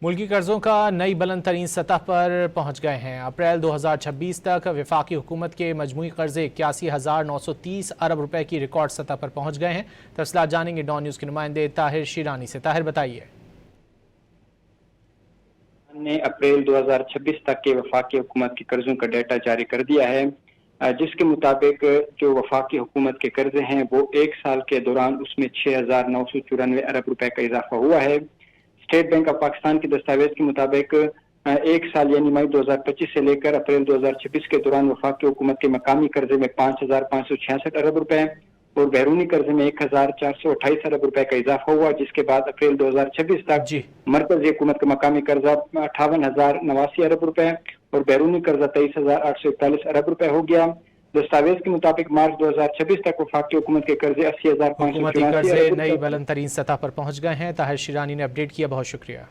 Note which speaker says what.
Speaker 1: मुल्की कर्जों का नई बुलंद तरीन सतह पर पहुंच गए हैं। अप्रैल 2026 तक वफाकी हुकूमत के मजमूई कर्जे 81,930 अरब रुपए की रिकॉर्ड सतह पर पहुंच गए हैं। तफसीलात जानेंगे डॉन न्यूज़ के नुमाइंदे ताहिर शिरानी से। ताहिर बताइए।
Speaker 2: ने अप्रैल 2026 तक के वफाकी हुकूमत के कर्जों का डेटा जारी कर दिया है, जिसके मुताबिक जो वफाकी हुकूमत के कर्जे हैं वो एक साल के दौरान उसमें 6,994 अरब रुपए का इजाफा हुआ है। स्टेट बैंक ऑफ पाकिस्तान के दस्तावेज के मुताबिक एक साल यानी मई 2025 से लेकर अप्रैल 2026 के दौरान वफाकी हुकूमत के मकामी कर्जे में 5,566 अरब रुपए और बैरूनी कर्जे में 1,428 अरब रुपए का इजाफा हुआ, जिसके बाद अप्रैल 2026 तक मरकजी हुकूमत का मकामी कर्जा 58,089 अरब रुपए और बैरूनी कर्जा 23,841 अरब रुपए हो गया। दस्तावेज के मुताबिक मार्च 2026 तक वफाकी हुकूमत के कर्जे 80,584
Speaker 1: हुकूमती कर्जे नई बुलंद तरीन सतह पर पहुंच गए हैं। ताहिर शिरानी ने अपडेट किया, बहुत शुक्रिया।